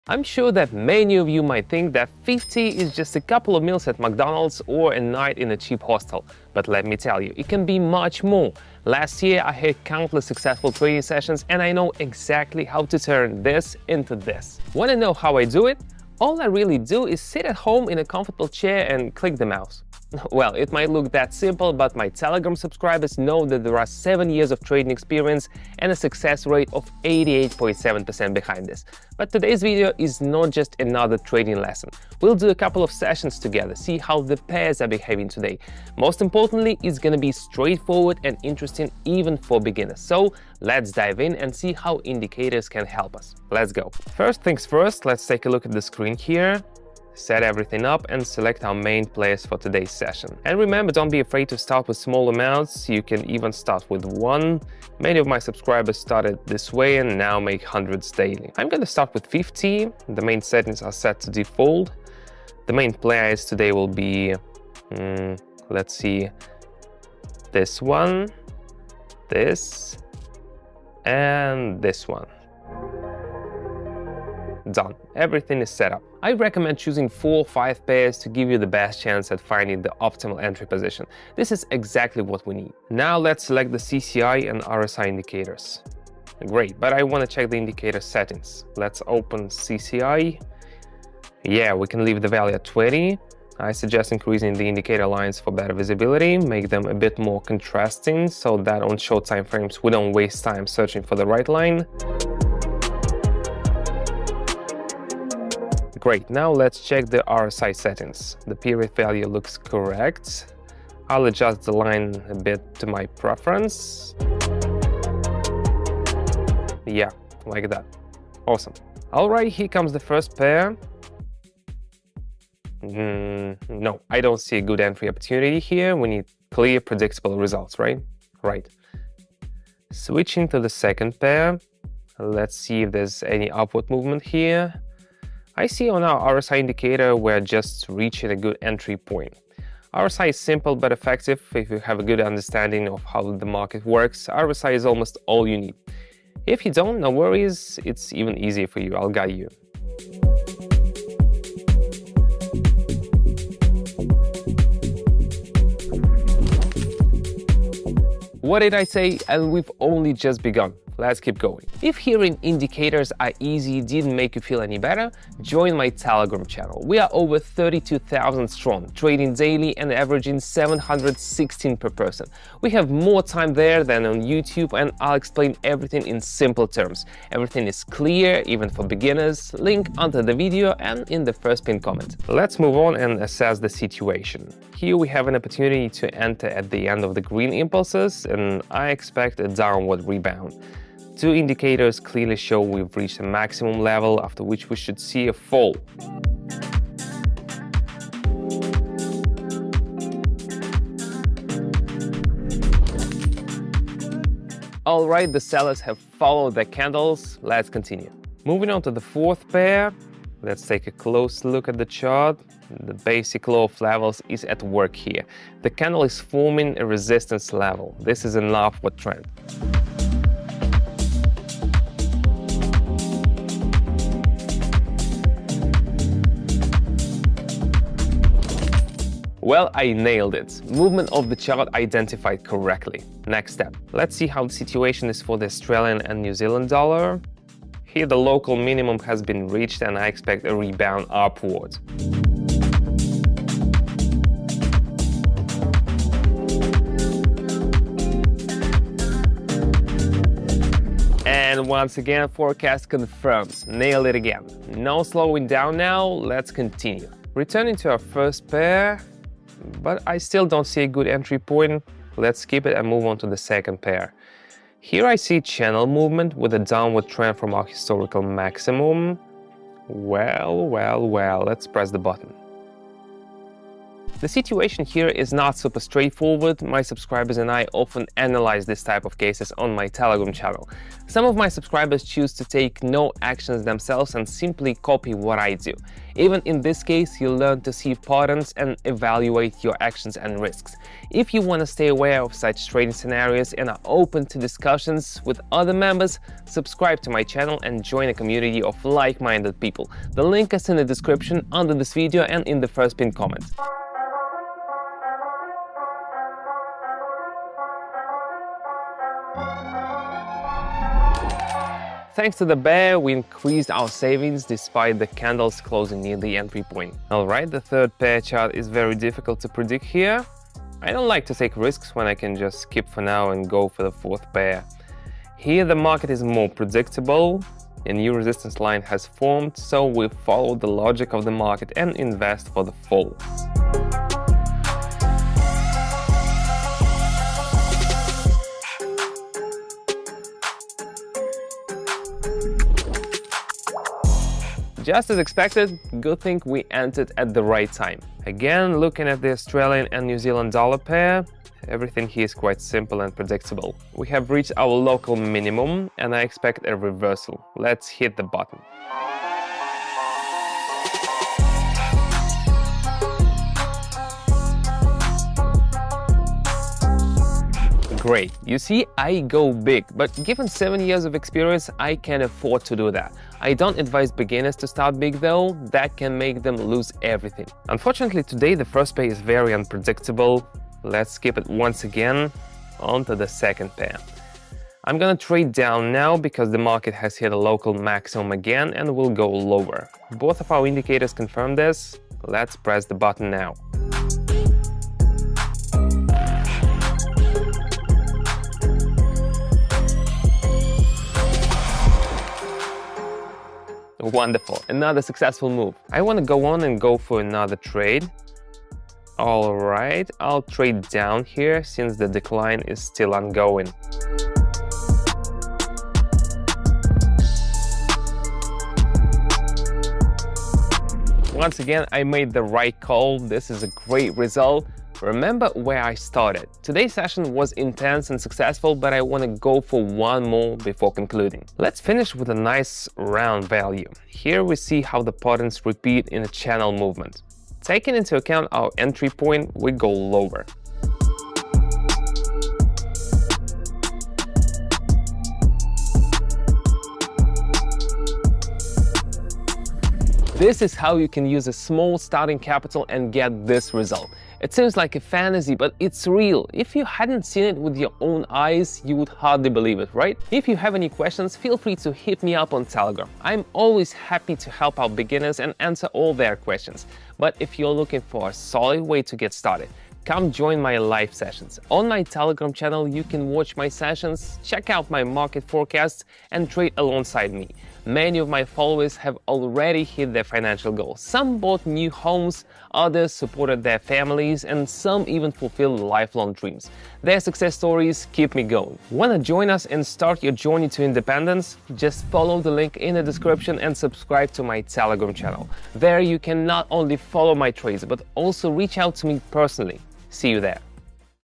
I'm sure that many of you might think that 50 is just a couple of meals at McDonald's or a night in a cheap hostel. But let me tell you, it can be much more. Last year, I had countless successful trading sessions and I know exactly how to turn this into this. Want to know how I do it? All I really do is sit at home in a comfortable chair and click the mouse. Well, it might look that simple, but my Telegram subscribers know that there are 7 years of trading experience and a success rate of 88.7% behind this. But today's video is not just another trading lesson. We'll do a couple of sessions together, see how the pairs are behaving today. Most importantly, it's gonna be straightforward and interesting even for beginners. So let's dive in and see how indicators can help us. Let's go. First things first, let's take a look at the screen here. Set everything up and select our main players for today's session. And remember, don't be afraid to start with small amounts. You can even start with one. Many of my subscribers started this way and now make hundreds daily. I'm going to start with 50. The main settings are set to default. The main players today will be, let's see, this one, this, and this one. Done. Everything is set up. I recommend choosing 4 or 5 pairs to give you the best chance at finding the optimal entry position. This is exactly what we need. Now let's select the CCI and RSI indicators. Great, but I want to check the indicator settings. Let's open CCI. Yeah, we can leave the value at 20. I suggest increasing the indicator lines for better visibility, make them a bit more contrasting so that on short time frames we don't waste time searching for the right line. Great, now let's check the RSI settings. The period value looks correct. I'll adjust the line a bit to my preference. Yeah, like that. Awesome. All right, here comes the first pair. No, I don't see a good entry opportunity here. We need clear, predictable results, right? Right. Switching to the second pair. Let's see if there's any upward movement here. I see on our RSI indicator we're just reaching a good entry point. RSI is simple but effective. If you have a good understanding of how the market works, RSI is almost all you need. If you don't, no worries, it's even easier for you. I'll guide you. What did I say? And we've only just begun. Let's keep going. If hearing indicators are easy didn't make you feel any better, join my Telegram channel. We are over 32,000 strong, trading daily and averaging 716 per person. We have more time there than on YouTube, and I'll explain everything in simple terms. Everything is clear, even for beginners. Link under the video and in the first pinned comment. Let's move on and assess the situation. Here we have an opportunity to enter at the end of the green impulses, and I expect a downward rebound. 2 indicators clearly show we've reached a maximum level, after which we should see a fall. All right, the sellers have followed the candles. Let's continue. Moving on to the fourth pair. Let's take a close look at the chart. The basic law of levels is at work here. The candle is forming a resistance level. This is an upward trend. Well, I nailed it. Movement of the chart identified correctly. Next step. Let's see how the situation is for the Australian and New Zealand dollar. Here the local minimum has been reached and I expect a rebound upward. And once again, forecast confirms. Nailed it again. No slowing down now, let's continue. Returning to our first pair, but I still don't see a good entry point. Let's skip it and move on to the second pair. Here I see channel movement with a downward trend from our historical maximum. Well, let's press the button. The situation here is not super straightforward. My subscribers and I often analyze this type of cases on my Telegram channel. Some of my subscribers choose to take no actions themselves and simply copy what I do. Even in this case, you'll learn to see patterns and evaluate your actions and risks. If you want to stay aware of such trading scenarios and are open to discussions with other members, subscribe to my channel and join a community of like-minded people. The link is in the description under this video and in the first pinned comment. Thanks to the bear, we increased our savings despite the candles closing near the entry point. Alright, the third pair chart is very difficult to predict here. I don't like to take risks when I can just skip for now and go for the fourth pair. Here the market is more predictable. A new resistance line has formed, so we follow the logic of the market and invest for the fall. Just as expected, good thing we entered at the right time. Again, looking at the Australian and New Zealand dollar pair, everything here is quite simple and predictable. We have reached our local minimum and I expect a reversal. Let's hit the button. Great. You see, I go big, but given 7 years of experience, I can afford to do that. I don't advise beginners to start big though, that can make them lose everything. Unfortunately, today the first pair is very unpredictable. Let's skip it once again, on to the second pair. I'm gonna trade down now because the market has hit a local maximum again and will go lower. Both of our indicators confirm this. Let's press the button now. Wonderful, another successful move. I want to go on and go for another trade. Alright, I'll trade down here since the decline is still ongoing. Once again, I made the right call. This is a great result. Remember where I started. Today's session was intense and successful, but I want to go for one more before concluding. Let's finish with a nice round value. Here we see how the patterns repeat in a channel movement. Taking into account our entry point, we go lower. This is how you can use a small starting capital and get this result. It seems like a fantasy, but it's real. If you hadn't seen it with your own eyes, you would hardly believe it, right? If you have any questions, feel free to hit me up on Telegram. I'm always happy to help out beginners and answer all their questions. But if you're looking for a solid way to get started, come join my live sessions. On my Telegram channel, you can watch my sessions, check out my market forecasts, and trade alongside me. Many of my followers have already hit their financial goals. Some bought new homes, others supported their families, and some even fulfilled lifelong dreams. Their success stories keep me going. Want to join us and start your journey to independence? Just follow the link in the description and subscribe to my Telegram channel. There you can not only follow my trades, but also reach out to me personally. See you there.